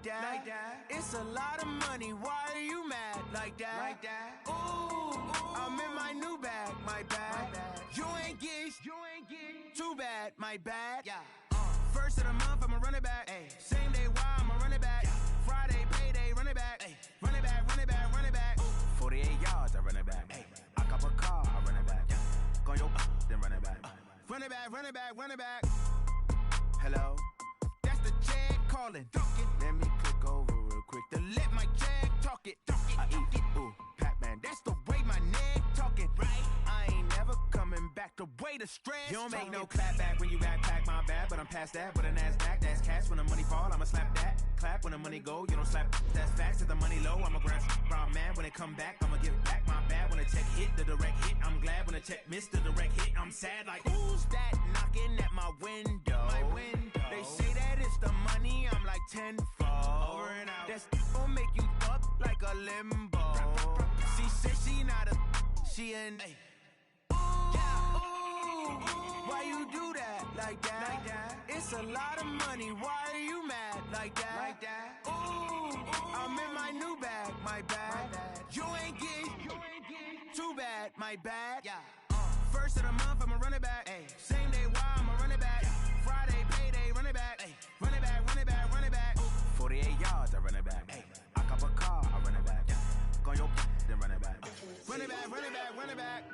like that. It's a lot of money, why are you mad like that? Ooh, I'm in my new bag, my bad. You ain't get too bad, my bad. First of the month, I'ma run it back. Same day, why I'ma run it back. Friday, payday, run it back. Run it back, run it back, run it back. 48 yards, I run it back. I cop a car, I run it back. Go on your then run it back. Run it back, run it back, run it back. Hello? That's the jag calling. Let me click over real quick to let my jag talk it. I eat it, ooh, Pac-Man. That's the way my neck talking. Right? I ain't never coming back the way the stress. You don't make no clap back when you backpack, my bad. But I'm past that with a NASDAQ. That's cash when the money fall, I'ma slap that. Clap when the money go, you don't slap. That's facts. If the money low, I'ma grab brown man. When it come back, I'ma give back my bad. When the check hit, the direct hit. I'm glad when the check missed the direct hit. I'm sad like, who's that knocking at my window? My window. They say that it's the money, I'm like tenfold. Over and out. That's gon' make you up like a limbo. She said she not a, she an. Why you do that like that? It's a lot of money, why are you mad like that? Ooh, I'm in my new bag, my bad. You ain't get too bad, my bad. First of the month, I'ma run it back. Same day, why I'ma run it back. Friday, payday, run it back. Run it back, run it back, run it back. 48 yards, I run it back. I cop a car, I run it back. Go on your then run it back. Run it back, run it back, run it back.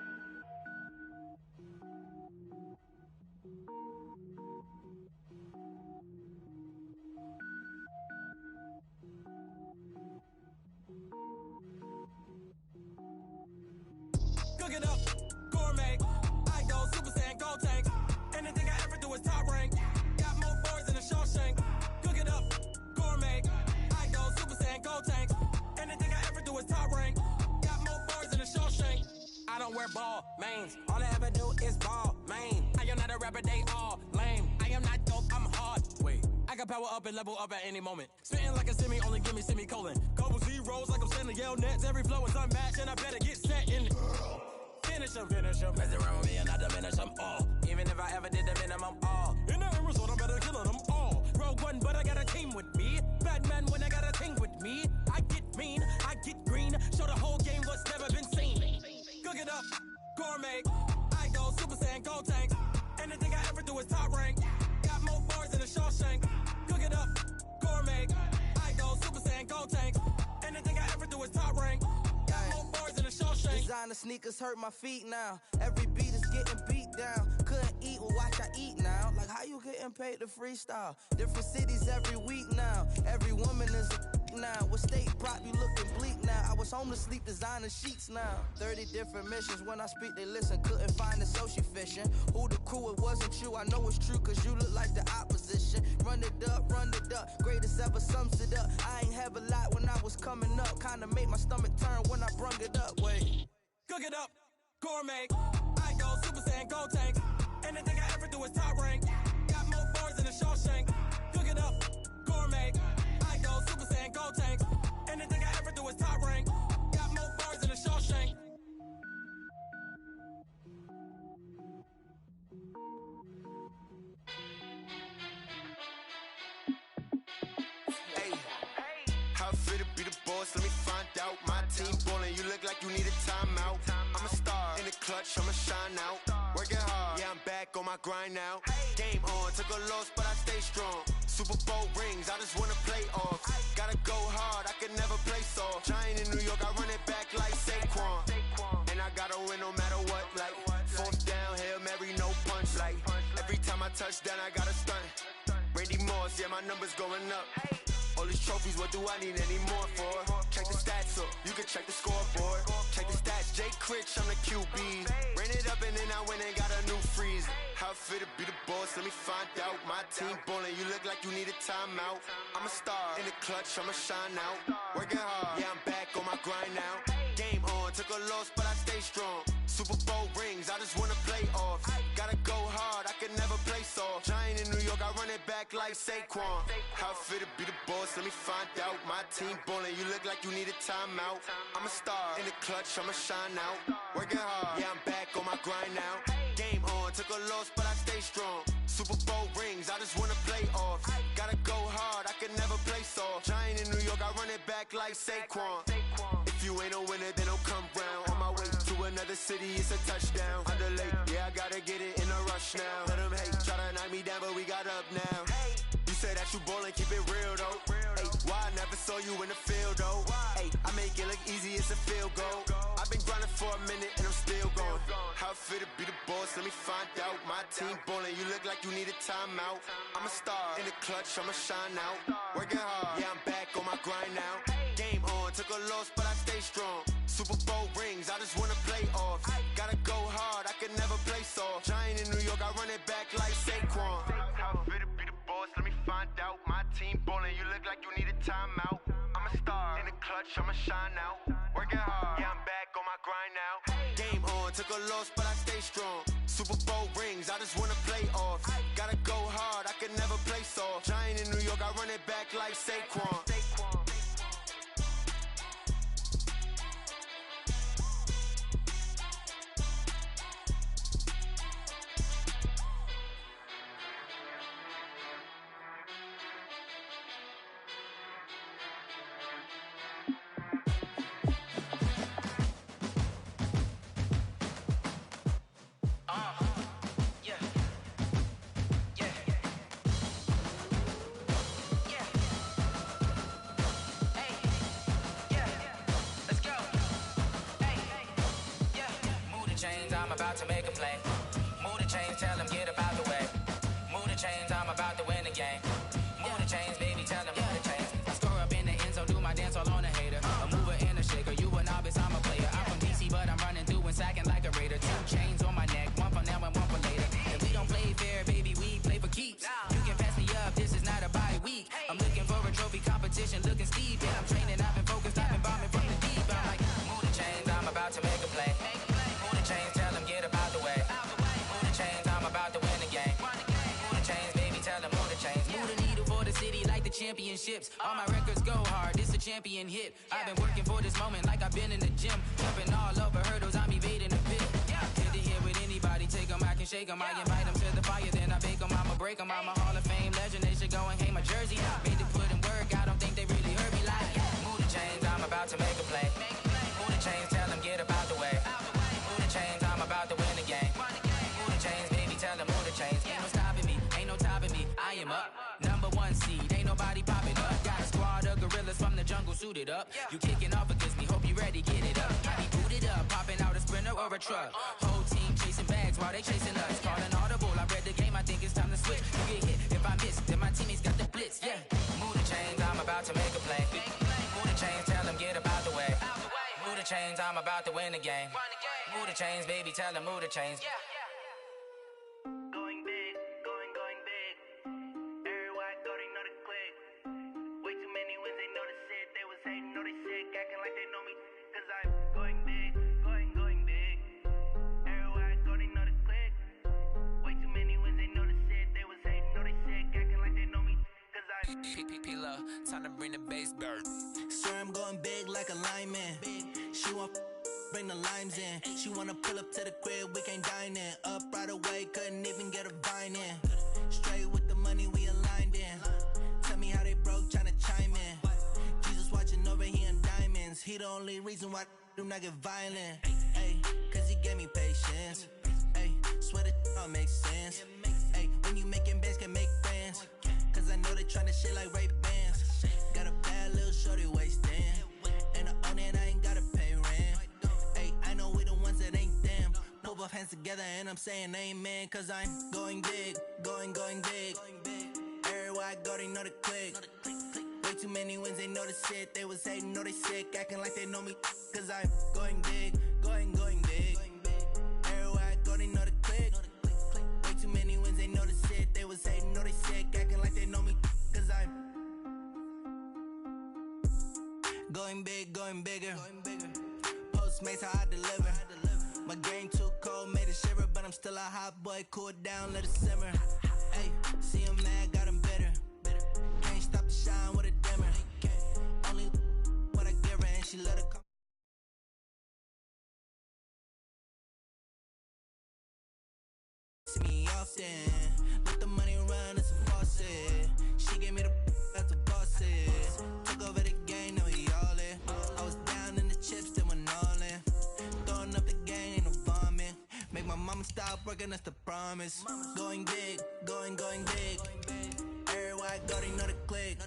Cook it up, gourmet. I go Super Saiyan, go tank. Anything I ever do is top rank. Got more boys than a Shawshank. Cook it up, gourmet. I go Super Saiyan, go tank. Anything I ever do is top rank. Got more boys than a Shawshank. I don't wear ball mains. All I ever do is ball main. I am not a rapper, they all lame. I am not dope, I'm hard. Wait, I can power up and level up at any moment. Spitting like a semi, only give me semicolon. Couple zeros like I'm sending Yale Nets. Every flow is unmatched and I better get set in. Finish them. Mess around with me and I diminish them all. Even if I ever did the minimum all. In the result, I'm better killing them all. Rogue One, but I got a team with me. Batman when I got a team with me. I get mean, I get green. Show the whole game what's never been seen. Cook it up, gourmet. I go Super Saiyan, go tank. Anything I ever do is top rank. Got more bars than a Shawshank. Cook it up, gourmet. I go Super Saiyan, go tank. Anything I ever do is top rank. Got more bars than a Shawshank. Designer sneakers hurt my feet now. Every beat is getting beat down. Couldn't eat, well watch I eat now. Like how you getting paid to freestyle? Different cities every week now. Every woman is a now. What state prop you looking bleak now? I was home to sleep designer sheets now. 30 different missions. When I speak they listen. Couldn't find the social fishing. Who the crew, it wasn't you. I know it's true cause you look like the opposition. Run it up. Greatest ever sums it up. I ain't have a lot when I was coming up. Kinda made my stomach turn when I brung it up. Wait. Cook it up, gourmet. I go Super Saiyan, go tank. Anything I ever do is top rank. Got more bars than a Shawshank. Cook it up, gourmet. I go Super Saiyan, go tank. Anything I ever do is top rank. Got more bars than a Shawshank. How fit to be the boss? Let me find out. My team ballin', you look like you need a timeout. I'm a star in the clutch, I'ma shine out. Working hard, yeah, I'm back on my grind now. Game on, took a loss, but I stay strong. Super Bowl rings, I just wanna play off. Gotta go hard, I can never play soft. Giant in New York, I run it back like Saquon. And I gotta win no matter what, like fourth down, Hail Mary, no punch. Like every time I touch down, I gotta stunt. Randy Moss, yeah, my numbers going up. All these trophies, what do I need any more for? Check the stats up, you can check the scoreboard. Check the stats, Jay Critch, I'm the QB. Ran it up and then I went and got a new freeze. How fit to be the boss, let me find out. My team ballin', you look like you need a timeout. I'm a star in the clutch, I'ma shine out. Working hard, yeah, I'm back on my grind now. Game on, took a loss, but I stay strong. Super Bowl rings, I just wanna play off. Gotta go hard, I can never play soft. Giant in New York, I run it back like Saquon. How fit to be the boss, let me find out. My team ballin', you look like you need a timeout. I'm a star, in the clutch, I'ma shine out. Working hard, yeah, I'm back on my grind now. Game on, took a loss, but I stay strong. Super Bowl rings, I just wanna play off. Gotta go hard, I can never play soft. Giant in New York, I run it back like Saquon. If you ain't a winner, then don't come round. On my way to another city, it's a touchdown. Underlay, yeah, I gotta get it in a rush now. Let them hate, try to knock me down, but we got up now. You say that you ballin', keep it real though. Hey, why I never saw you in the field though? Hey, I make it look easy, it's a field goal. I've been grinding for a minute and I'm still going. How fit to be the boss, let me find out. My team ballin', you look like you need a timeout. I'm a star, in the clutch, I'ma shine out. Working hard, yeah, I'm back on my grind now. Game on, took a loss, but I stay strong. Super Bowl rings, I just wanna play off. Gotta go hard, I can never play soft. Giant in New York, I run it back like Saquon. How fit to be the boss, let me find out. My team ballin', you look like you need a timeout. I'm a star, in the clutch, I'ma shine out. Working hard, yeah, I'm back on my grind now. Game on, took a loss, but I stay strong. Super Bowl rings, I just wanna play off. Gotta go hard, I can never play soft. Giant in New York, I run it back like Saquon. I'm about to make a play. Move the chains, tell them get up out the way. Move the chains, I'm about to win the game. Move the chains, baby, tell them move the chains. I score up in the end zone, do my dance all on a hater. A mover and a shaker, you a novice, I'm a player. I'm from DC, but I'm running through and sacking like a raider. 2 chains on my neck, one for now and one for later. And we don't play fair, baby, we play for keeps. You can pass me up, this is not a bye week. I'm looking for a trophy competition, looking steep. And I'm training, I've been focused, I've been bombing from the deep. I'm like, move the chains, I'm about to make a play. Move the chains, tell them get up out the way. Move the chains, I'm about to win the game. Move the chains, baby, tell them move the chains. Move the needle for the city like the championships. All my records go hard, this a champion hit. I've been working for this moment like I've been in the gym. Jumping all over hurdles, I'm evading the pit. Good to hear with anybody, take them, I can shake them. I invite them to the fire, then I bake them, I'ma break them. I'm a Hall of Fame legend, they should go and hang my jersey. Made to put in work, I don't think they really heard me like. Move the chains, I'm about to make a play. Move the chains, tell them get up out the way. Move the chains, I'm about to win the game. Move the chains, baby, tell them move the chains. Ain't no stopping me, ain't no topping me. I am up, #1 seed, ain't nobody popping up. Got a squad of gorillas from the jungle suited up. You kicking off against me, hope you ready, get it up. I be booted up, popping out a Sprinter or a truck. Whole team chasing bags while they chasing us. Calling audible, I read the game, I think it's time to switch. You get hit, if I miss, then my teammates got the blitz, yeah. Move the chains, I'm about to make a play. Move the chains, tell them get up out the way. Move the chains, I'm about to win the game. Move the chains, baby, tell them move the chains. Going big, going big. Everywhere I go, they know the click. Way too many wins, they know the shit. They was hating, know they sick, acting like they know me. Cause I'm going big, going big. Everywhere I go, they know the click. Way too many wins, they know the shit. They was hating, know they sick, acting like they know me. Cause I'm P-P-P-Love, time to bring the bass back. Swear I'm going big like a lineman. She want bring the limes in. She wanna pull up to the crib, we can't dine in. Up right away, couldn't even get a vine in. Straight with the money, we aligned in. Tell me how they broke, tryna chime in. Jesus watching over here in diamonds. He the only reason why do not get violent. Ay, cause he gave me patience. Ay, swear that all makes sense. Ay, when you making bands, can make friends. Cause I know they tryna shit like Ray-Bans. Got a bad little shorty wasting. And I own it, I ain't gotta pay rent. Ay, I know we the ones that ain't them. Put both hands together and I'm saying amen. Cause I'm going big, going big. Everywhere I go, they know the click. Way too many wins, they know the shit. They was hating, know they sick, acting like they know me. Cause I'm going big, going big. Everywhere I go, they know the click. Way too many wins, they know the shit. They was hating, know they sick, acting like they know me. Cause I'm going big, going bigger. Postmates how I deliver. My game too cold, made it shiver, but I'm still a hot boy. Cool down, let it simmer. Hey, see him mad, got him bitter. Can't stop the shine with a dimmer. Only what I give her, and she let it come. See me often, let the money run, it's a faucet. She gave me the that's a boss is. Took over the game, now we all in. I was down in the chips, then went all in. Throwing up the game, ain't no vomit. Make my mama stop working, that's the promise. Going big, going big. Everywhere I go, they know the click.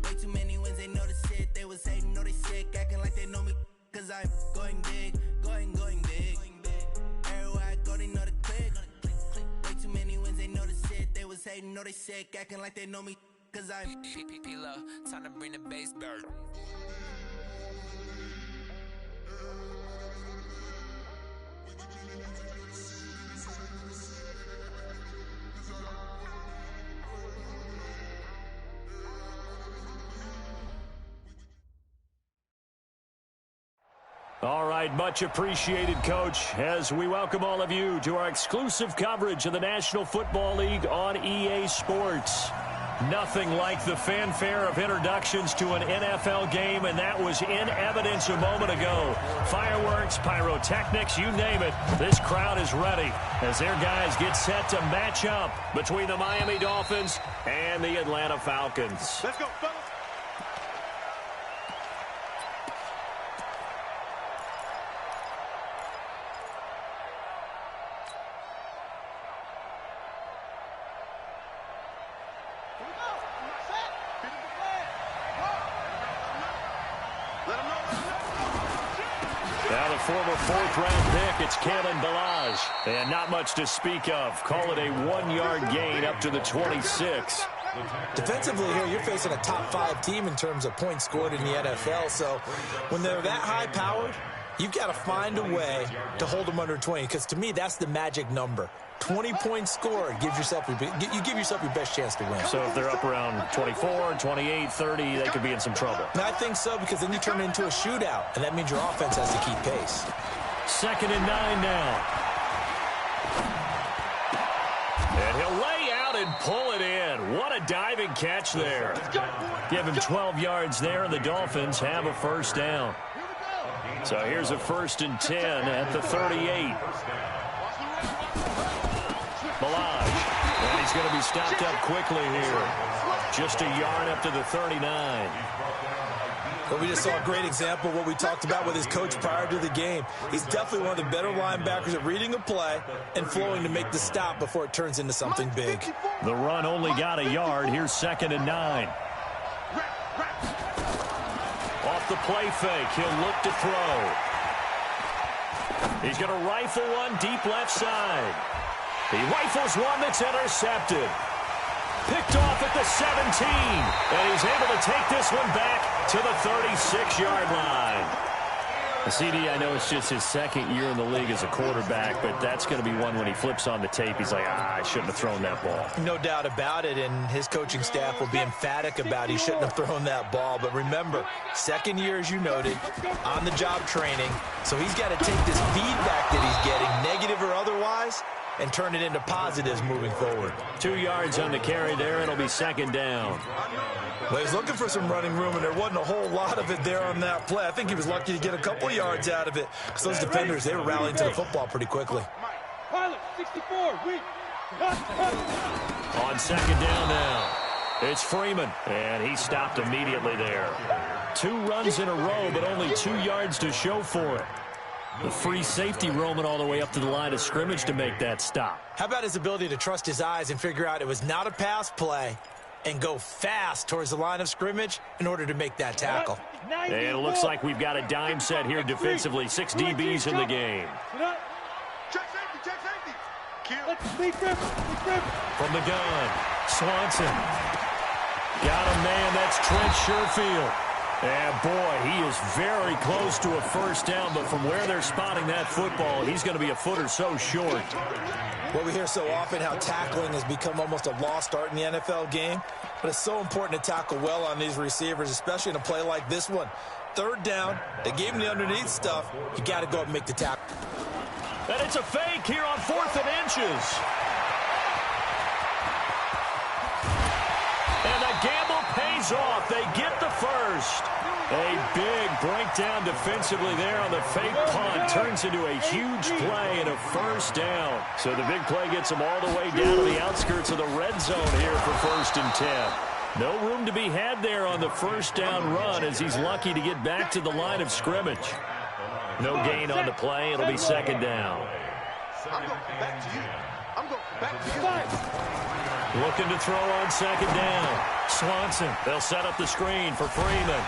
Way too many wins, they know the shit. They was hating, know they sick, acting like they know me. Cause I'm going big, going big. Everywhere I go, they know the click. Way too many wins, they know the shit. They was hating, know they sick, acting like they know me. Cause I'm P-P-P-Love, time to bring the bass bird. All right, much appreciated, Coach, as we welcome all of you to our exclusive coverage of the National Football League on EA Sports. Nothing like the fanfare of introductions to an NFL game, and that was in evidence a moment ago. Fireworks, pyrotechnics, you name it. This crowd is ready as their guys get set to match up between the Miami Dolphins and the Atlanta Falcons. Let's go, fellas. Now the former fourth-round pick, it's Kalen Ballage. And not much to speak of. Call it a 1-yard gain up to the 26. Defensively here, you're facing a top-5 team in terms of points scored in the NFL. So when they're that high-powered, you've got to find a way to hold them under 20. Because to me, that's the magic number. 20 points scored, you give yourself your best chance to win. So if they're up around 24, 28, 30, they could be in some trouble. And I think so, because then you turn it into a shootout, and that means your offense has to keep pace. 2nd and 9 now. And he'll lay out and pull it in. What a diving catch there. Give him 12 yards there, and the Dolphins have a first down. So here's a 1st and 10 at the 38. Ballage, and he's going to be stopped up quickly here. Just a yard up to the 39. Well, we just saw a great example of what we talked about with his coach prior to the game. He's definitely one of the better linebackers at reading a play and flowing to make the stop before it turns into something big. The run only got a yard. Here's 2nd and 9. Off the play fake, he'll look to throw. He's going to rifle one deep left side. He rifles one that's intercepted. Picked off at the 17. And he's able to take this one back to the 36-yard line. CD, I know it's just his 2nd year in the league as a quarterback, but that's going to be one when he flips on the tape. He's like, I shouldn't have thrown that ball. No doubt about it, and his coaching staff will be emphatic about he shouldn't have thrown that ball. But remember, 2nd year, as you noted, on-the-job training, so he's got to take this feedback that he's getting, negative or otherwise, and turn it into positives moving forward. 2 yards on the carry there. It'll be 2nd down. Well, he's looking for some running room, and there wasn't a whole lot of it there on that play. I think he was lucky to get a couple yards out of it, because those defenders, they were rallying to the football pretty quickly. Pilot, 64, On 2nd down now, it's Freeman, and he stopped immediately there. 2 runs in a row, but only 2 yards to show for it. The free safety roaming all the way up to the line of scrimmage to make that stop. How about his ability to trust his eyes and figure out it was not a pass play and go fast towards the line of scrimmage in order to make that tackle. And it looks like we've got a dime set here defensively. 6 DBs in the game. Check safety. From the gun, Swanson. Got him, man. That's Trent Sherfield. And, boy, he is very close to a first down, but from where they're spotting that football, he's going to be a foot or so short. Well, we hear so often how tackling has become almost a lost art in the NFL game, but it's so important to tackle well on these receivers, especially in a play like this one. 3rd down, they gave him the underneath stuff. You got to go up and make the tackle. And it's a fake here on 4th and inches. And the gamble pays off. They get the first. A big breakdown defensively there on the fake punt. Turns into a huge play and a first down. So the big play gets them all the way down to the outskirts of the red zone here for 1st and 10. No room to be had there on the first down run as he's lucky to get back to the line of scrimmage. No gain on the play. It'll be 2nd down. I'm going back to you. I'm going back to you. Looking to throw on 2nd down. Swanson. They'll set up the screen for Freeman.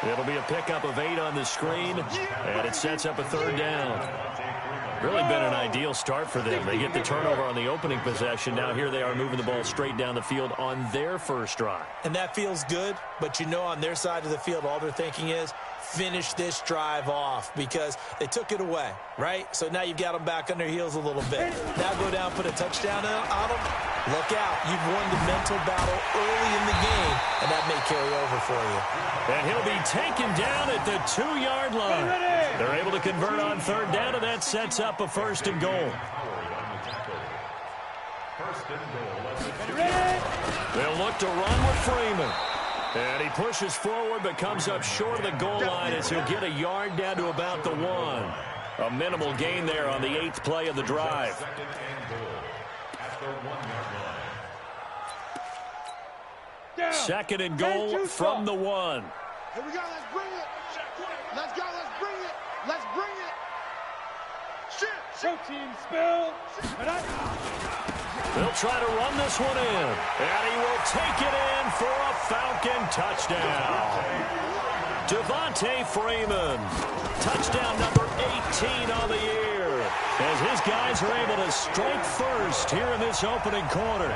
It'll be a pickup of 8 on the screen, and it sets up a 3rd down. Really been an ideal start for them. They get the turnover on the opening possession. Now here they are moving the ball straight down the field on their first drive. And that feels good, but you know on their side of the field all they're thinking is finish this drive off because they took it away, right? So now you've got them back on their heels a little bit. Now go down, put a touchdown on them. Look out. You've won the mental battle early in the game, and that may carry over for you. And he'll be taken down at the 2-yard line. They're able to convert on 3rd down, and that sets up a 1st and goal. They'll look to run with Freeman. And he pushes forward but comes up short of the goal line as he'll get a yard down to about the 1. A minimal gain there on the 8th play of the drive. Second and goal from the 1. Here we go. Let's bring it. Let's go. Let's bring it. Let's bring it. Show team spill. They'll try to run this one in. And he will take it in for a Falcon touchdown. Devontae Freeman. Touchdown number 18 on the year. As his guys are able to strike first here in this opening quarter.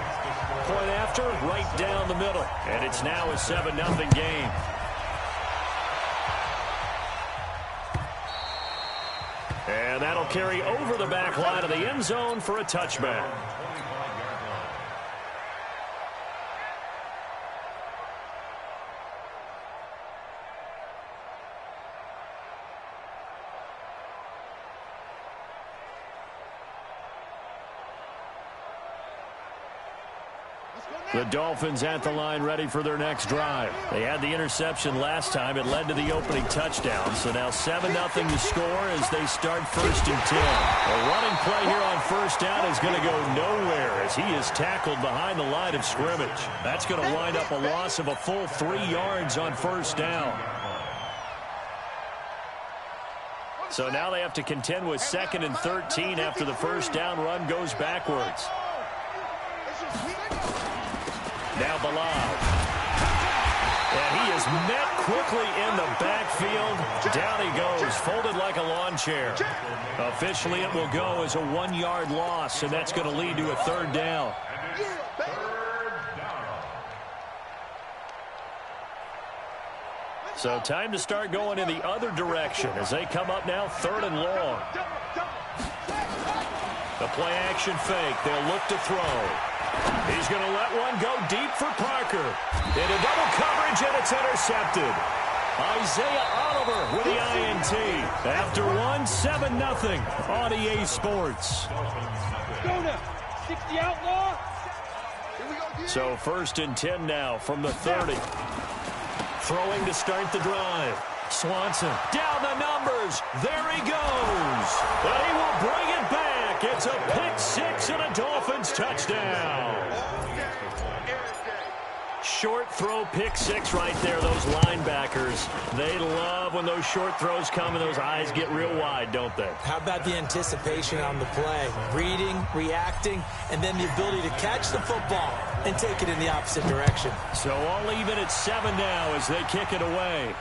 Point after, right down the middle. And it's now a 7-0 game. And that'll carry over the back line of the end zone for a touchback. The Dolphins at the line ready for their next drive. They had the interception last time. It led to the opening touchdown. So now 7-0 to score as they start 1st and 10. A running play here on 1st down is going to go nowhere as he is tackled behind the line of scrimmage. That's going to wind up a loss of a full 3 yards on 1st down. So now they have to contend with 2nd and 13 after the 1st down run goes backwards. Now Bilal. And he is met quickly in the backfield. Down he goes, folded like a lawn chair. Officially, it will go as a 1-yard loss, and that's going to lead to a 3rd down. So time to start going in the other direction as they come up now 3rd and long. The play action fake. They'll look to throw. He's going to let one go deep for Parker. Into double coverage, and it's intercepted. Isaiah Oliver with the INT. After 7-0 on EA Sports. Go now. 60 outlaw. So 1st and 10 now from the 30. Throwing to start the drive. Swanson down the numbers. There he goes. And he will bring it back. It's a pick 6 and a Dolphins touchdown. Short throw, pick 6 right there. Those linebackers, they love when those short throws come and those eyes get real wide, don't they? How about the anticipation on the play? Reading, reacting, and then the ability to catch the football and take it in the opposite direction. So all even at 7 now as they kick it away.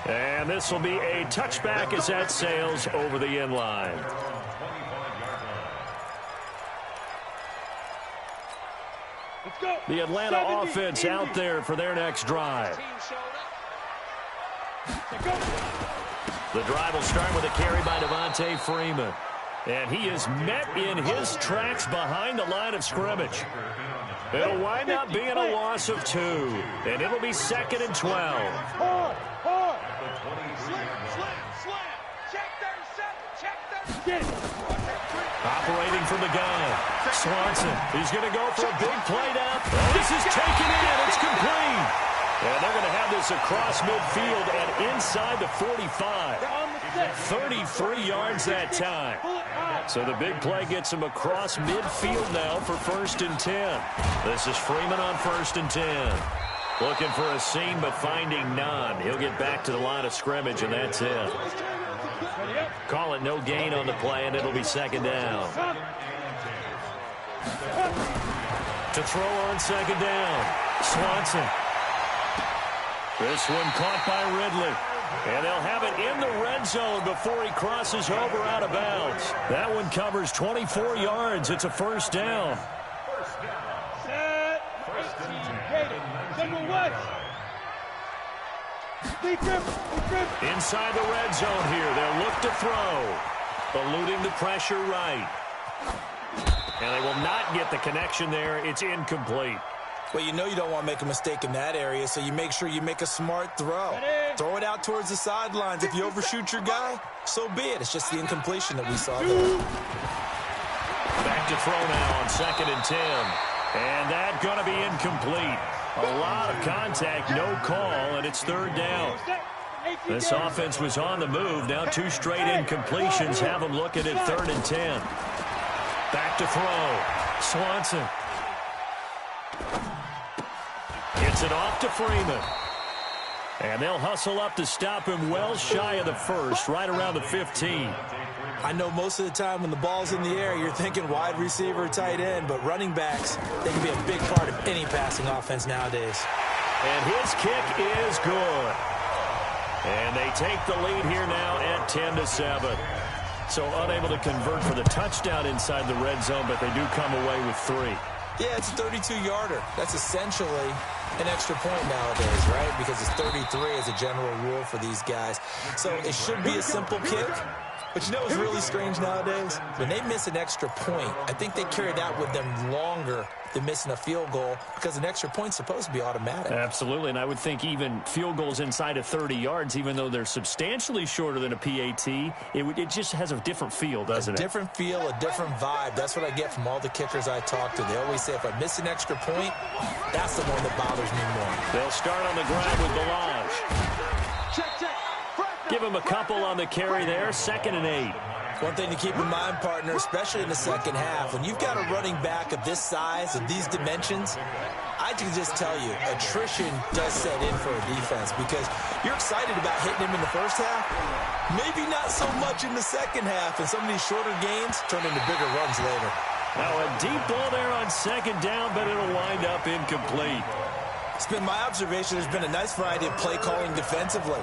And this will be a touchback as that sails over the end line. The Atlanta offense out there for their next drive. The drive will start with a carry by Devontae Freeman. And he is met in his tracks behind the line of scrimmage. It'll wind up being a loss of 2. And it'll be 2nd and 12. Slam, check. Operating from the gun. Swanson. He's going to go for a big play now. This is taken in. It's complete. And they're going to have this across midfield and inside the 45. 33 yards that time. So the big play gets him across midfield now for 1st and 10. This is Freeman on 1st and 10. Looking for a seam, but finding none. He'll get back to the line of scrimmage, and that's it. Call it no gain on the play, and it'll be 2nd down. To throw on 2nd down. Swanson. This one caught by Ridley. And they'll have it in the red zone before he crosses over out of bounds. That one covers 24 yards. It's a 1st down. Inside the red zone here. They'll look to throw. Eluding the pressure right. And they will not get the connection there. It's incomplete. Well, you know you don't want to make a mistake in that area, so you make sure you make a smart throw. Throw it out towards the sidelines. If you overshoot your guy, so be it. It's just the incompletion that we saw there. Back to throw now on 2nd and 10. And that's going to be incomplete. A lot of contact, no call, and it's 3rd down. This offense was on the move. Now 2 straight incompletions have them looking at 3rd and 10. Back to throw. Swanson. Gets it off to Freeman. And they'll hustle up to stop him well shy of the 1st, right around the 15. I know most of the time when the ball's in the air, you're thinking wide receiver, tight end, but running backs, they can be a big part of any passing offense nowadays. And his kick is good. And they take the lead here now at 10-7. So unable to convert for the touchdown inside the red zone, but they do come away with 3. Yeah, it's a 32-yarder. That's essentially an extra point nowadays, right? Because it's 33 as a general rule for these guys. So it should be a simple kick. But you know what's really strange nowadays? When they miss an extra point, I think they carry that with them longer than missing a field goal because an extra point's supposed to be automatic. Absolutely, and I would think even field goals inside of 30 yards, even though they're substantially shorter than a PAT, it just has a different feel, doesn't it? A different feel, a different vibe. That's what I get from all the kickers I talk to. They always say if I miss an extra point, that's the one that bothers me more. They'll start on the ground with Balaj. Check, check. Give him a couple on the carry there, 2nd and 8. One thing to keep in mind, partner, especially in the second half, when you've got a running back of this size, of these dimensions, I can just tell you, attrition does set in for a defense because you're excited about hitting him in the first half, maybe not so much in the second half, and some of these shorter gains turn into bigger runs later. Now a deep ball there on 2nd down, but it'll wind up incomplete. It's been my observation there's been a nice variety of play calling defensively.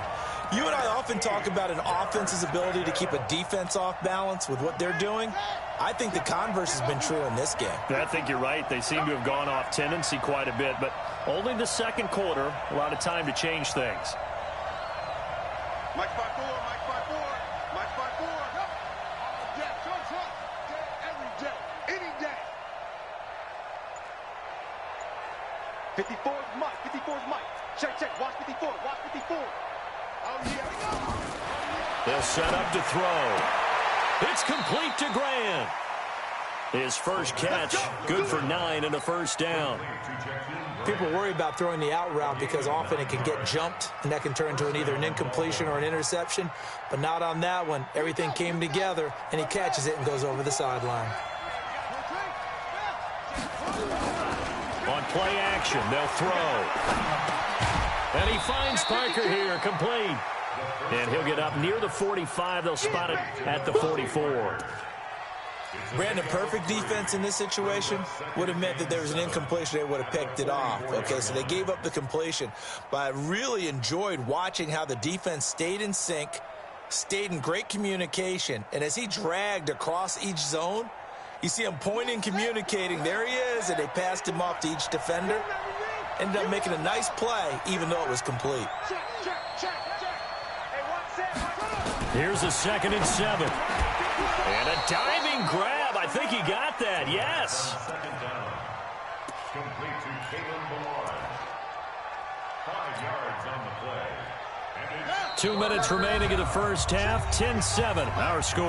You and I often talk about an offense's ability to keep a defense off balance with what they're doing. I think the converse has been true in this game. I think you're right. They seem to have gone off tendency quite a bit, but only the 2nd quarter, a lot of time to change things. Mike 5-4, Mike 5-4, Mike 5-4. Jet, every day, any day. 54 is Mike, 54 is Mike. Check, check, watch 54, watch 54. Oh, yeah. They'll set up to throw. It's complete to Grant. His first catch, good for 9 and a 1st down. People worry about throwing the out route because often it can get jumped, and that can turn into either an incompletion or an interception, but not on that one. Everything came together, and he catches it and goes over the sideline. On play action, they'll throw. And he finds Parker here, complete. And he'll get up near the 45. They'll spot it at the 44. Brandon, perfect defense in this situation would have meant that there was an incompletion. They would have picked it off. Okay, so they gave up the completion. But I really enjoyed watching how the defense stayed in sync, stayed in great communication. And as he dragged across each zone, you see him pointing, communicating. There he is, and they passed him off to each defender. Ended up making a nice play, even though it was complete. Here's a 2nd and 7. And a diving grab. I think he got that. Yes. Complete to Caleb Balaj. 5 yards on the play. 2 minutes remaining in the first half. 10-7, our score.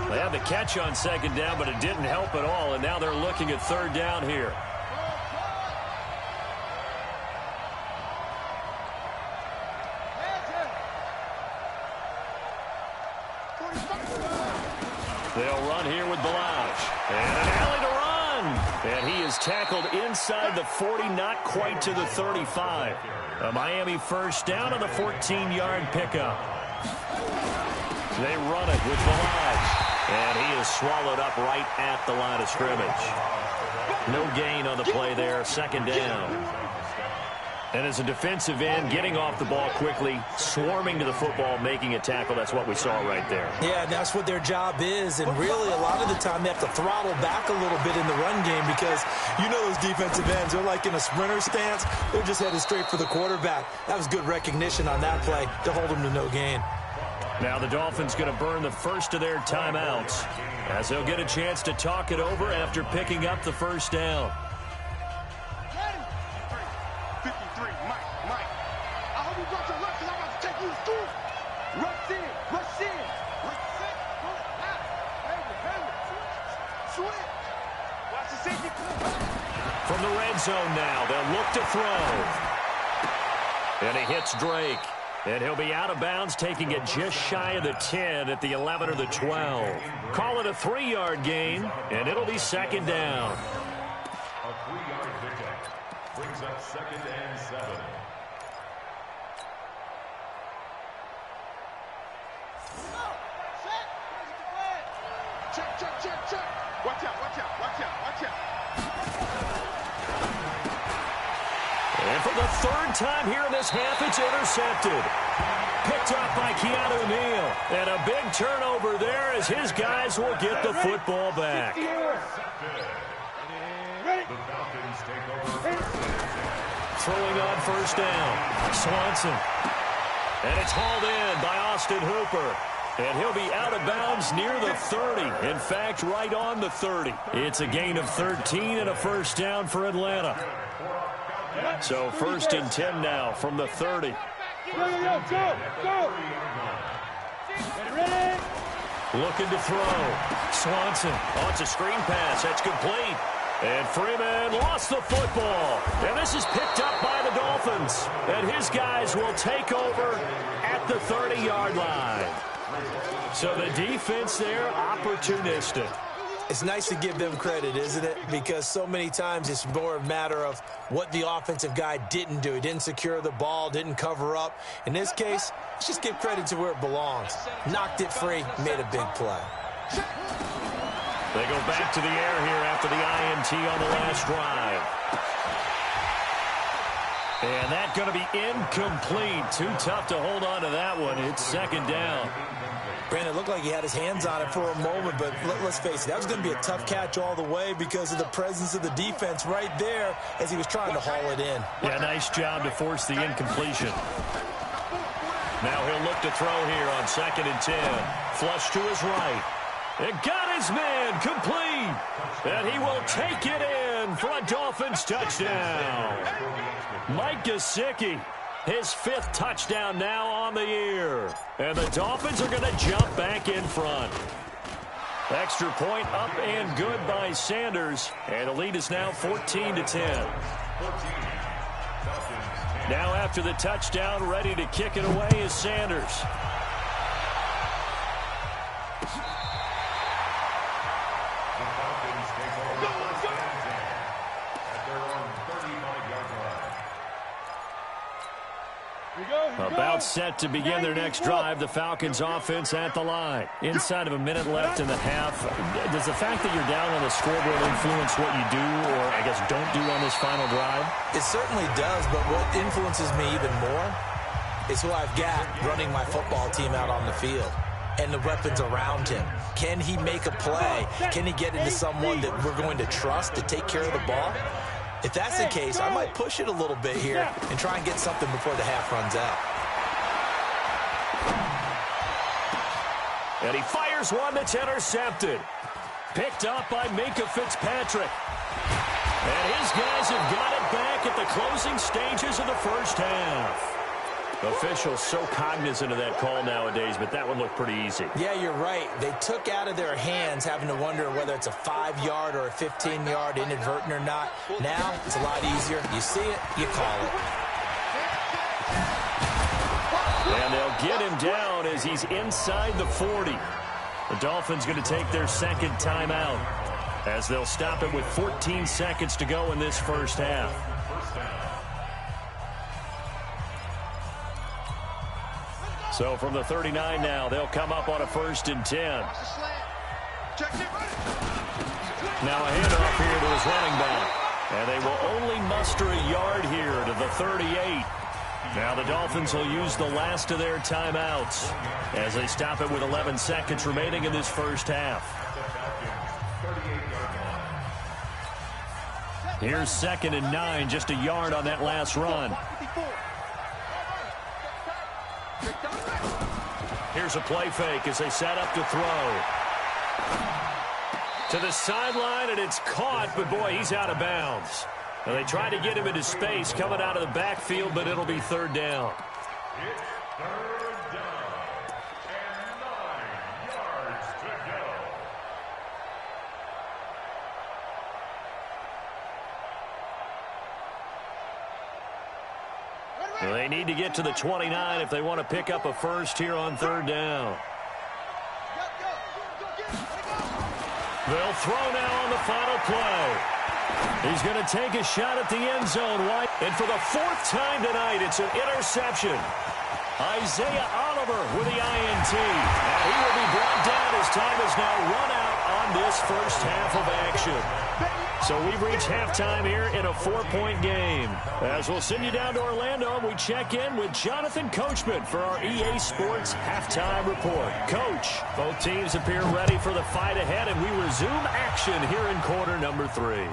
They had the catch on second down, but it didn't help at all, and now they're looking at third down here. They'll run here with Balaj. And an alley to run. And he is tackled inside the 40, not quite to the 35. A Miami first down on the 14-yard pickup. They run it with Balaj. And he is swallowed up right at the line of scrimmage. No gain on the play there, second down. And as a defensive end, getting off the ball quickly, swarming to the football, making a tackle, that's what we saw right there. Yeah, that's what their job is, and really a lot of the time they have to throttle back a little bit in the run game because you know those defensive ends, they're like in a sprinter stance. They're just headed straight for the quarterback. That was good recognition on that play to hold them to no gain. Now the Dolphins going to burn the first of their timeouts as they'll get a chance to talk it over after picking up the first down. From the red zone now, they'll look to throw. And he hits Drake. And he'll be out of bounds, taking it just shy of the 10 at the 11 or the 12. Call it a 3-yard gain, and it'll be second down. A 3-yard pickup brings up 2nd and 7. Check. Watch out. And for the third time here in this half, it's intercepted. Picked up by Keanu Neal. And a big turnover there as his guys will get the football back. Throwing on first down. Swanson. And it's hauled in by Austin Hooper. And he'll be out of bounds near the 30. In fact, right on the 30. It's a gain of 13 and a first down for Atlanta. So 1st and 10 now from the 30. Go. Looking to throw. Swanson wants a screen pass. That's complete. And Freeman lost the football. And this is picked up by the Dolphins. And his guys will take over at the 30-yard line. So the defense there, opportunistic. It's nice to give them credit, isn't it? Because so many times it's more a matter of what the offensive guy didn't do. He didn't secure the ball, didn't cover up. In this case, let's just give credit to where it belongs. Knocked it free, made a big play. They go back to the air here after the INT on the last drive. And that's going to be incomplete. Too tough to hold on to that one. It's second down. Brandon, it looked like he had his hands on it for a moment, but let's face it, that was going to be a tough catch all the way because of the presence of the defense right there as he was trying to haul it in. Yeah, nice job to force the incompletion. Now he'll look to throw here on 2nd and 10. Flush to his right. And got his man complete. And he will take it in for a Dolphins touchdown. Mike Gesicki, his 5th touchdown now on the year. And the Dolphins are going to jump back in front. Extra point up and good by Sanders. And the lead is now 14-10. Now after the touchdown, ready to kick it away is Sanders. About set to begin their next drive, the Falcons offense at the line. Inside of a minute left in the half, does the fact that you're down on the scoreboard influence what you do or, I guess, don't do on this final drive? It certainly does, but what influences me even more is who I've got running my football team out on the field and the weapons around him. Can he make a play? Can he get into someone that we're going to trust to take care of the ball? If that's the case, I might push it a little bit here and try and get something before the half runs out. And he fires one that's intercepted. Picked up by Minkah Fitzpatrick. And his guys have got it back at the closing stages of the first half. Officials so cognizant of that call nowadays, but that one looked pretty easy. Yeah, you're right. They took out of their hands having to wonder whether it's a 5-yard or a 15-yard inadvertent or not. Now, it's a lot easier. You see it, you call it. And they'll get him down as he's inside the 40. The Dolphins going to take their second timeout as they'll stop it with 14 seconds to go in this first half. So from the 39 now, they'll come up on a 1st and 10. Now a handoff here to his running back. And they will only muster a yard here to the 38. Now the Dolphins will use the last of their timeouts as they stop it with 11 seconds remaining in this first half. Here's 2nd and 9, just a yard on that last run. Here's a play fake as they set up to throw. To the sideline, and it's caught, but boy, he's out of bounds. Now they try to get him into space coming out of the backfield, but it'll be 3rd down. It's 3rd down and 9 yards to go. Well, they need to get to the 29 if they want to pick up a first here on 3rd down. They'll throw now on the final play. He's going to take a shot at the end zone. And for the 4th time tonight, it's an interception. Isaiah Oliver with the INT. And he will be brought down as time is now run out on this first half of action. So we've reached halftime here in a 4-point game. As we'll send you down to Orlando, we check in with Jonathan Coachman for our EA Sports Halftime Report. Coach, both teams appear ready for the fight ahead, and we resume action here in quarter number 3.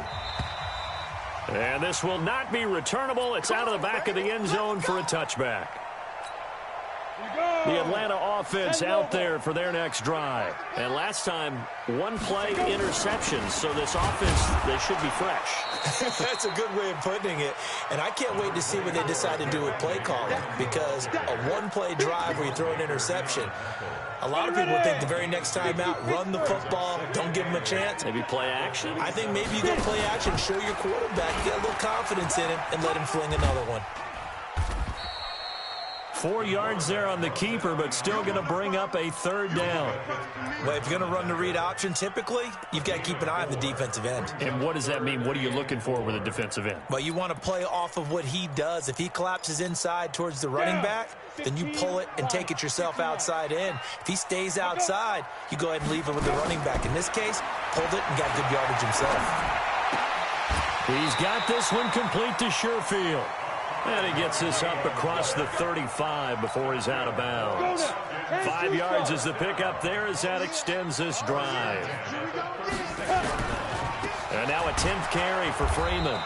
And this will not be returnable. It's out of the back of the end zone for a touchback. The Atlanta offense out there for their next drive. And last time, 1-play interceptions. So this offense, they should be fresh. That's a good way of putting it. And I can't wait to see what they decide to do with play calling. Because a 1-play drive where you throw an interception, a lot of people think the very next time out, run the football, don't give them a chance. Maybe play action? I think maybe you go play action, show your quarterback, get a little confidence in him, and let him fling another one. 4 yards there on the keeper, but still going to bring up a 3rd down. Well, if you're going to run the read option, typically, you've got to keep an eye on the defensive end. And what does that mean? What are you looking for with a defensive end? Well, you want to play off of what he does. If he collapses inside towards the running back, then you pull it and take it yourself outside in. If he stays outside, you go ahead and leave it with the running back. In this case, pulled it and got good yardage himself. He's got this one complete to Sherfield. And he gets this up across the 35 before he's out of bounds. 5 yards is the pickup there as that extends this drive. And now a 10th carry for Freeman.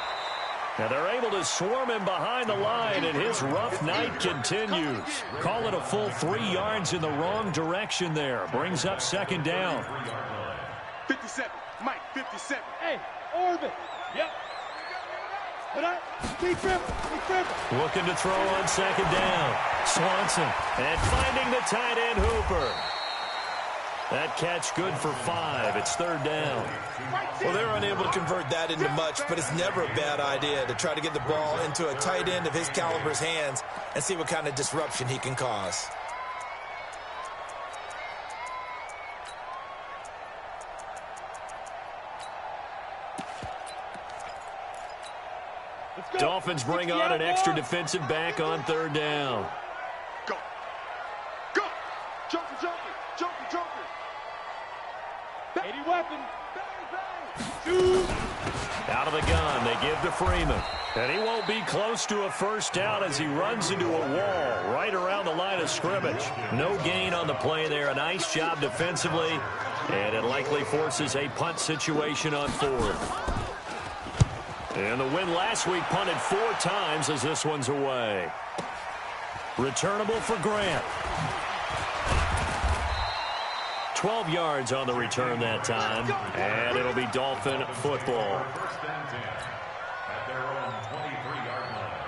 And they're able to swarm him behind the line, and his rough night continues. Call it a full 3 yards in the wrong direction there. Brings up 2nd down. 57. Mike, 57. Hey, Orbit. Yep. Looking to throw on 2nd down. Swanson. And finding the tight end Hooper. That catch good for 5. It's 3rd down. Well, they're unable to convert that into much, but it's never a bad idea to try to get the ball into a tight end of his caliber's hands and see what kind of disruption he can cause. Dolphins bring on an extra defensive back on 3rd down. Go. Go. Joker, Joker. Joker, Joker. 80 weapon. Out of the gun, they give to Freeman. And he won't be close to a 1st down as he runs into a wall right around the line of scrimmage. No gain on the play there. A nice job defensively. And it likely forces a punt situation on 4th. And the win last week punted 4 times as this one's away. Returnable for Grant. 12 yards on the return that time. And it'll be Dolphin football. 1st and 10 at their own 23-yard line.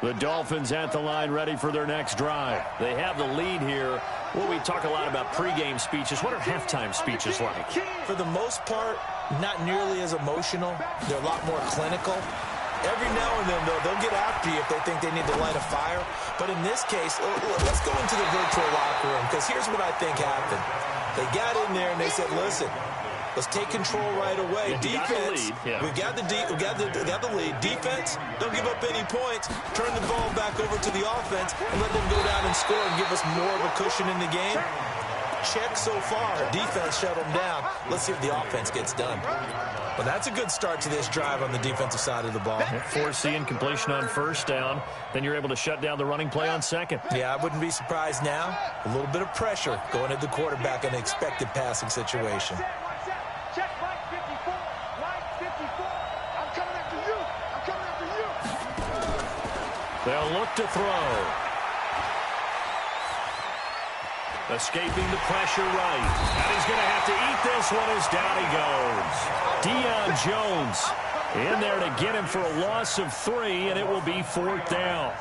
The Dolphins at the line, ready for their next drive. They have the lead here. Well, we talk a lot about pregame speeches. What are halftime speeches like? For the most part, not nearly as emotional. They're a lot more clinical. Every now and then, though, they'll get after you if they think they need to light a fire. But in this case, let's go into the virtual locker room, because here's what I think happened. They got in there and they said, listen, let's take control right away. Defense, we got the lead. Defense, don't give up any points. Turn the ball back over to the offense and let them go down and score and give us more of a cushion in the game. Check so far. Defense shut them down. Let's see if the offense gets done. Well, that's a good start to this drive on the defensive side of the ball. Force the incompletion on first down. Then you're able to shut down the running play on second. Yeah, I wouldn't be surprised now. A little bit of pressure going at the quarterback in an expected passing situation. Check line 54. Line 54. I'm coming after you. I'm coming after you. They'll look to throw. Escaping the pressure right. And he's going to have to eat this one as down he goes. Deion Jones in there to get him for a loss of 3, and it will be 4th down.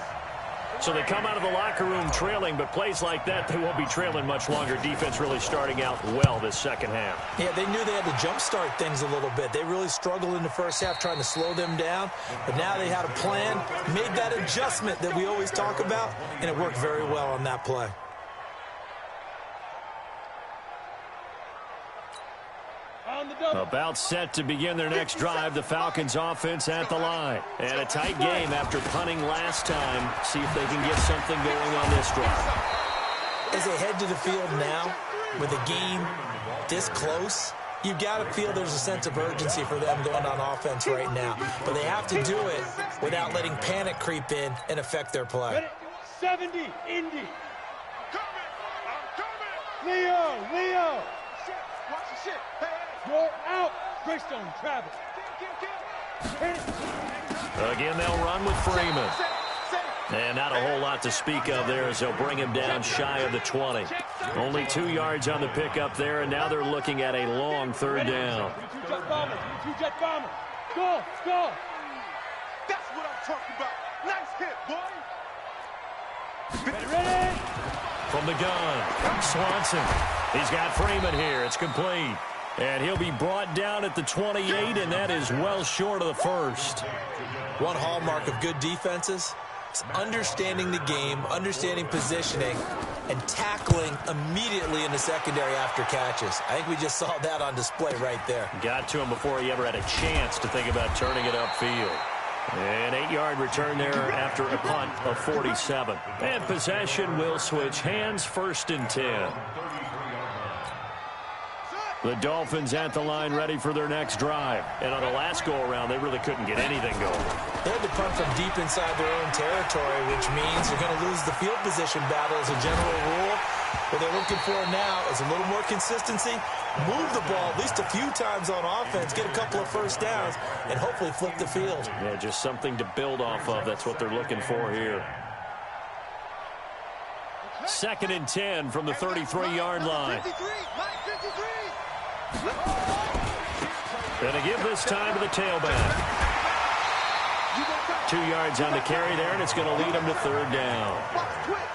So they come out of the locker room trailing, but plays like that, they won't be trailing much longer. Defense really starting out well this second half. Yeah, they knew they had to jumpstart things a little bit. They really struggled in the first half trying to slow them down, but now they had a plan, made that adjustment that we always talk about, and it worked very well on that play. About set to begin their next drive, the Falcons offense at the line. And a tight game after punting last time. See if they can get something going on this drive. As they head to the field now, with a game this close, you've got to feel there's a sense of urgency for them going on offense right now. But they have to do it without letting panic creep in and affect their play. 70, Indy. Leo. Watch the shit. Hey. You're out, Greystone Travis. Again, they'll run with Freeman. And not a whole lot to speak of there as they'll bring him down shy of the 20. Only 2 yards on the pickup there, and now they're looking at a long 3rd down. Two-jet bomber. Go. That's what I'm talking about. Nice hit, boy. Ready? From the gun, Swanson. He's got Freeman here. It's complete. And he'll be brought down at the 28, and that is well short of the first. One hallmark of good defenses is understanding the game, understanding positioning, and tackling immediately in the secondary after catches. I think we just saw that on display right there. Got to him before he ever had a chance to think about turning it upfield. An 8-yard return there after a punt of 47. And possession will switch hands, 1st and 10. The Dolphins at the line ready for their next drive. And on the last go-around, they really couldn't get anything going. They had to punt from deep inside their own territory, which means they're going to lose the field position battle as a general rule. What they're looking for now is a little more consistency, move the ball at least a few times on offense, get a couple of first downs, and hopefully flip the field. Yeah, just something to build off of. That's what they're looking for here. 2nd and 10 from the 33-yard line. Going to give this time to the tailback. 2 yards on the carry there, and it's going to lead him to 3rd down.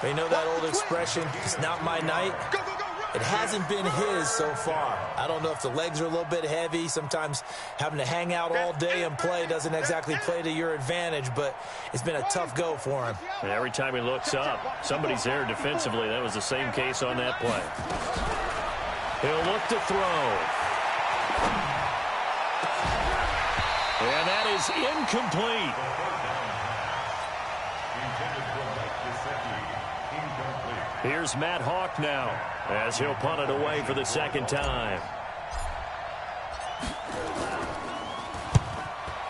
You know that old expression, it's not my night? It hasn't been his so far. I don't know if the legs are a little bit heavy. Sometimes having to hang out all day and play doesn't exactly play to your advantage, but it's been a tough go for him. And every time he looks up, somebody's there defensively. That was the same case on that play. He'll look to throw. And that is incomplete. Here's Matt Hawk now as he'll punt it away for the 2nd time.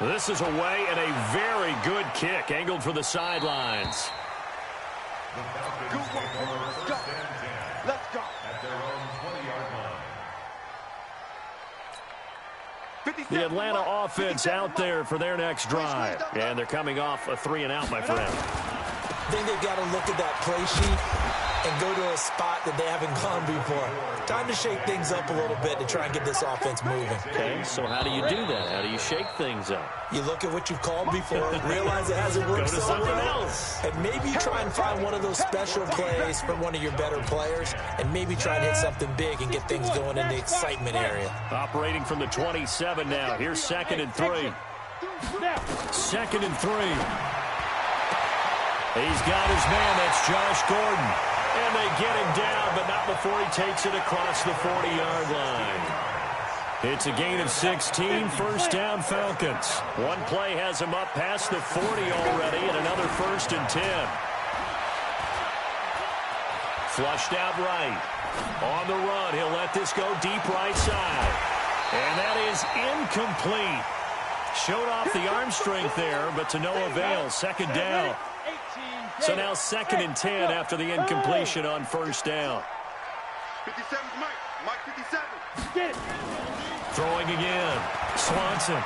This is away and a very good kick angled for the sidelines. Let's go. The Atlanta offense out there for their next drive. And they're coming off a 3-and-out, my friend. I think they've got to look at that play sheet and go to a spot that they haven't gone before. Time to shake things up a little bit to try and get this offense moving. Okay, so how do you do that? How do you shake things up? You look at what you've called before, realize it hasn't worked so well, and maybe try and find one of those special plays from one of your better players, and maybe try and hit something big and get things going in the excitement area. Operating from the 27 now. Here's 2nd and 3. 2nd and 3. He's got his man. That's Josh Gordon. And they get him down, but not before he takes it across the 40-yard line. It's a gain of 16, first down Falcons. One play has him up past the 40 already, and another 1st and 10. Flushed out right. On the run, he'll let this go deep right side. And that is incomplete. Showed off the arm strength there, but to no avail. 2nd down. So now 2nd and 10 after the incompletion on 1st down. 57 Mike 57. Get it. Throwing again. Swanson.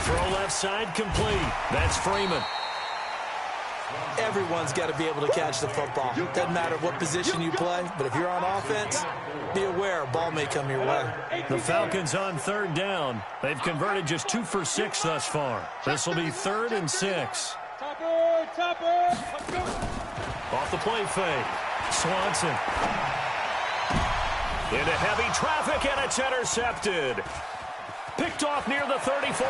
Throw left side complete. That's Freeman. Everyone's got to be able to catch the football. Doesn't matter what position you play, but if you're on offense, be aware a ball may come your way. The Falcons on 3rd down. They've converted just 2 for 6 thus far. This will be 3rd and 6. Topper. Off the play fake. Swanson. Into heavy traffic, and it's intercepted. Picked off near the 34.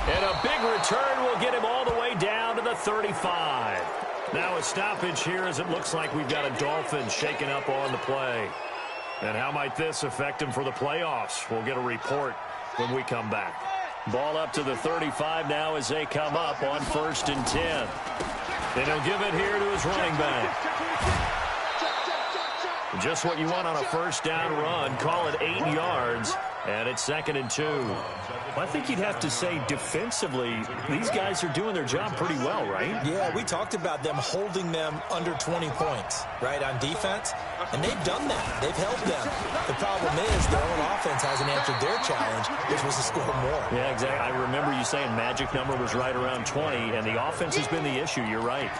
And a big return will get him all the way down to the 35. Now a stoppage here as it looks like we've got a Dolphin shaken up on the play. And how might this affect him for the playoffs? We'll get a report when we come back. Ball up to the 35 now as they come up on 1st and 10. And he'll give it here to his running back. Just what you want on a 1st down run. Call it 8 yards. And it's 2nd and 2. I think you'd have to say defensively, these guys are doing their job pretty well, right? Yeah, we talked about them holding them under 20 points, right, on defense. And they've done that. They've held them. The problem is their own offense hasn't answered their challenge, which was to score more. Yeah, exactly. I remember you saying magic number was right around 20, and the offense has been the issue. You're right.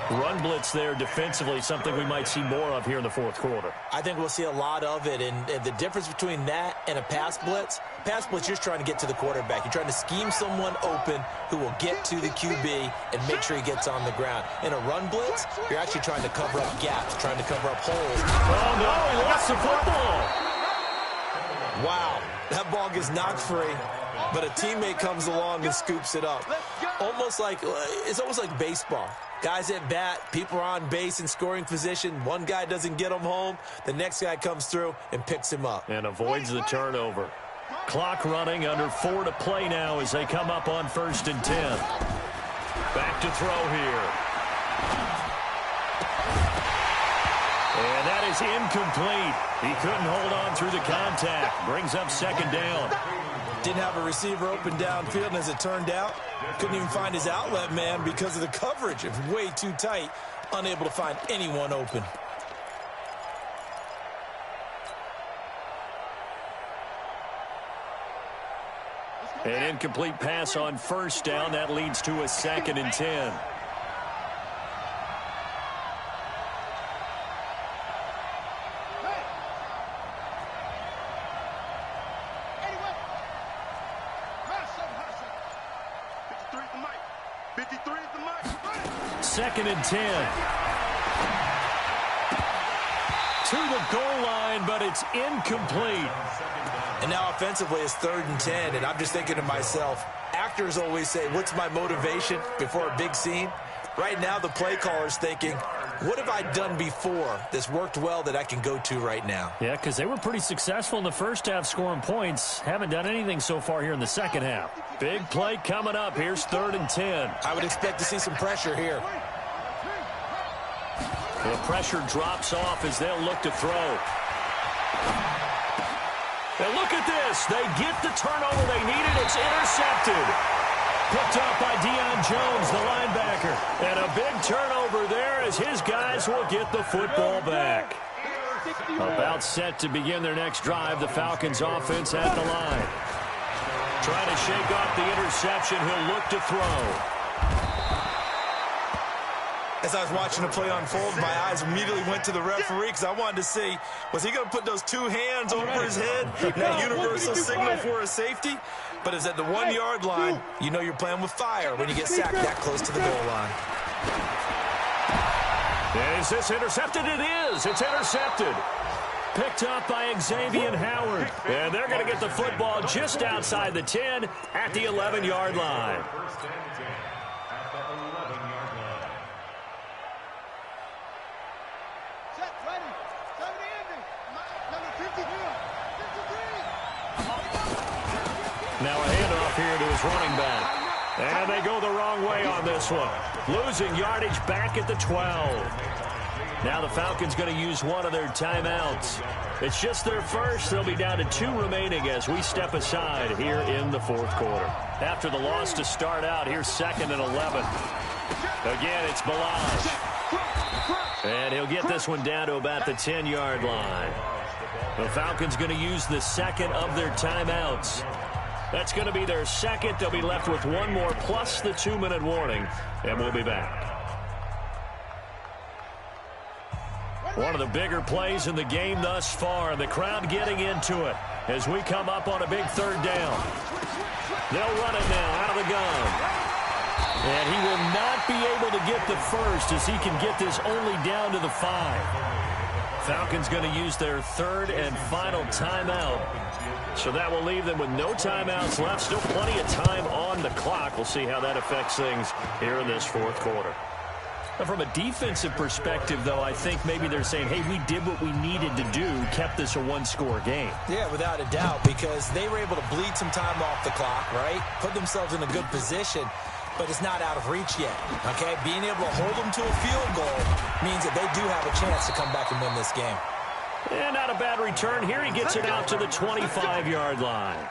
Run blitz there defensively, something we might see more of here in the 4th quarter. I think we'll see a lot of it, and the difference between that and a pass blitz, you're just trying to get to the quarterback. You're trying to scheme someone open who will get to the QB and make sure he gets on the ground. In a run blitz, you're actually trying to cover up gaps, trying to cover up holes. Oh, no, he lost the football. Wow, that ball gets knocked free, but a teammate comes along and scoops it up. It's almost like baseball. Guys at bat, people are on base in scoring position. One guy doesn't get him home. The next guy comes through and picks him up. And avoids the turnover. Clock running, under 4 to play now as they come up on 1st and 10. Back to throw here. And that is incomplete. He couldn't hold on through the contact. Brings up 2nd down. Didn't have a receiver open downfield, and as it turned out, couldn't even find his outlet man because of the coverage. It was way too tight, unable to find anyone open. An incomplete pass on 1st down. That leads to a 2nd and 10. Second and 10. To the goal line, but it's incomplete. And now offensively it's 3rd and 10, and I'm just thinking to myself, actors always say, what's my motivation before a big scene? Right now the play caller's thinking, what have I done before that's worked well that I can go to right now? Yeah, because they were pretty successful in the first half scoring points. Haven't done anything so far here in the second half. Big play coming up. Here's 3rd and 10. I would expect to see some pressure here. The pressure drops off as they'll look to throw. And look at this. They get the turnover they needed. It's intercepted. Picked up by Deion Jones, the linebacker. And a big turnover there as his guys will get the football back. About set to begin their next drive. The Falcons offense at the line. Trying to shake off the interception. He'll look to throw. As I was watching the play unfold, my eyes immediately went to the referee because I wanted to see, was he going to put those two hands over his head? That universal signal for a safety? But it's at the 1 yard line. You know you're playing with fire when you get sacked that close to the goal line. Is this intercepted? It is. It's intercepted. Picked up by Xavier Howard. And they're going to get the football just outside the 10 at the 11-yard line. Now a handoff here to his running back. And they go the wrong way on this one. Losing yardage back at the 12. Now the Falcons going to use one of their timeouts. It's just their first. They'll be down to 2 remaining as we step aside here in the fourth quarter. After the loss to start out, here's 2nd and 11. Again, it's Balazs. And he'll get this one down to about the 10-yard line. The Falcons going to use the second of their timeouts. That's going to be their second. They'll be left with one more plus the 2-minute warning, and we'll be back. One of the bigger plays in the game thus far, and the crowd getting into it as we come up on a big 3rd down. They'll run it now out of the gun. And he will not be able to get the first as he can get this only down to the 5. Falcons going to use their 3rd and final timeout. So that will leave them with no timeouts left. Still plenty of time on the clock. We'll see how that affects things here in this fourth quarter. Now, from a defensive perspective, though, I think maybe they're saying, hey, we did what we needed to do, kept this a 1-score game. Yeah, without a doubt, because they were able to bleed some time off the clock, right? Put themselves in a good position, but it's not out of reach yet, okay? Being able to hold them to a field goal means that they do have a chance to come back and win this game. And not a bad return here. He gets it out to the 25-yard line.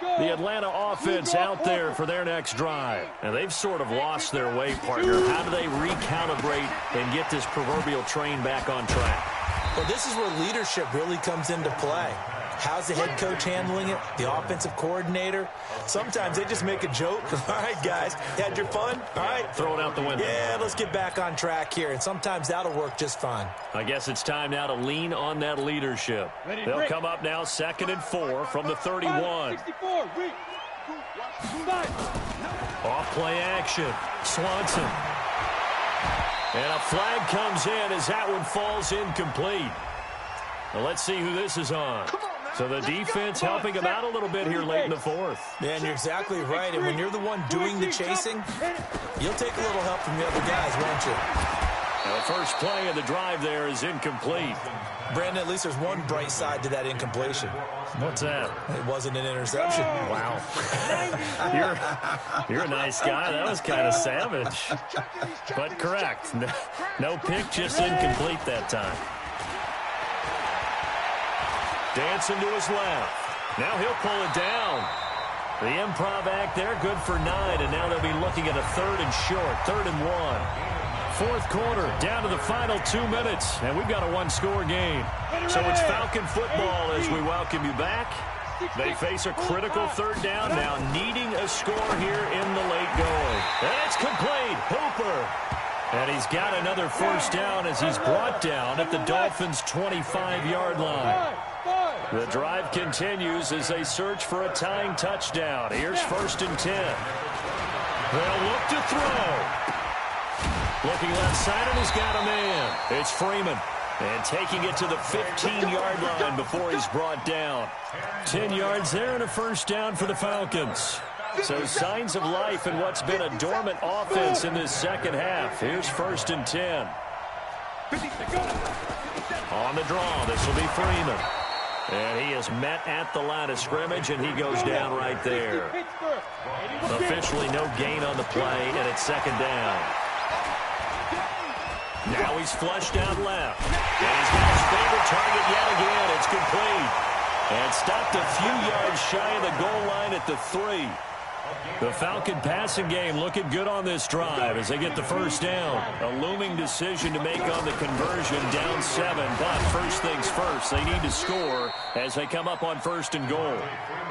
The Atlanta offense out there for their next drive. And they've sort of lost their way, partner. How do they recalibrate and get this proverbial train back on track? Well, this is where leadership really comes into play. How's the head coach handling it? The offensive coordinator? Sometimes they just make a joke. All right, guys, had your fun? All right. Throw it out the window. Yeah, let's get back on track here. And sometimes that'll work just fine. I guess it's time now to lean on that leadership. They'll come up now 2nd and 4 from the 31. Off play action. Swanson. And a flag comes in as that one falls incomplete. Well, let's see who this is on. So the defense helping him out a little bit here late in the fourth. Yeah, and you're exactly right. And when you're the one doing the chasing, you'll take a little help from the other guys, won't you? Now the first play of the drive there is incomplete. Brandon, at least there's one bright side to that incompletion. What's that? It wasn't an interception. Wow. You're a nice guy. That was kind of savage. But correct. No pick, just incomplete that time. Dancing to his left. Now he'll pull it down. The improv act there, good for 9, and now they'll be looking at a 3rd and short, 3rd and 1. Fourth quarter, down to the final 2 minutes, and we've got a 1-score game. So it's Falcon football as we welcome you back. They face a critical 3rd down, now needing a score here in the late going. And it's complete. Hooper. And he's got another 1st down as he's brought down at the Dolphins' 25-yard line. The drive continues as they search for a tying touchdown. Here's 1st and 10. They'll look to throw. Looking left side, and he's got a man. It's Freeman. And taking it to the 15-yard line before he's brought down. 10 yards there and a 1st down for the Falcons. So signs of life in what's been a dormant offense in this second half. Here's 1st and 10. On the draw, this will be Freeman. And he is met at the line of scrimmage, and he goes down right there. Officially no gain on the play, and it's 2nd down. Now he's flushed out left. And he's got his favorite target yet again. It's complete. And stopped a few yards shy of the goal line at the 3. The Falcon passing game looking good on this drive as they get the first down. A looming decision to make on the conversion, down 7. But first things first, they need to score as they come up on 1st and goal.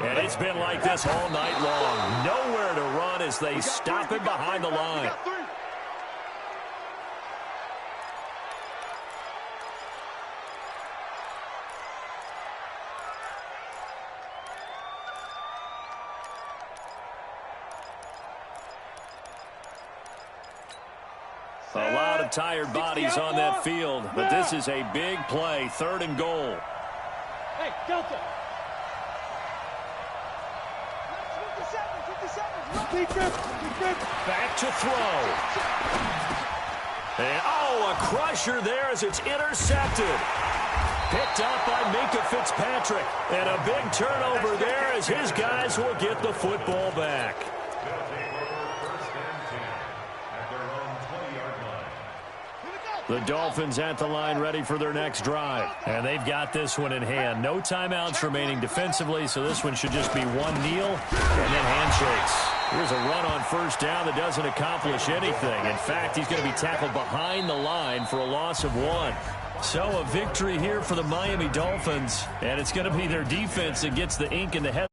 And it's been like this all night long. Nowhere to run as they stop him behind the line. A lot of tired bodies on that field, but this is a big play, 3rd and goal. Hey, Delta. Back to throw. And, a crusher there as it's intercepted. Picked up by Minka Fitzpatrick. And a big turnover there as his guys will get the football back. The Dolphins at the line ready for their next drive. And they've got this one in hand. No timeouts remaining defensively, so this one should just be one kneel and then handshakes. Here's a run on 1st down that doesn't accomplish anything. In fact, he's going to be tackled behind the line for a loss of 1. So a victory here for the Miami Dolphins, and it's going to be their defense that gets the ink in the head.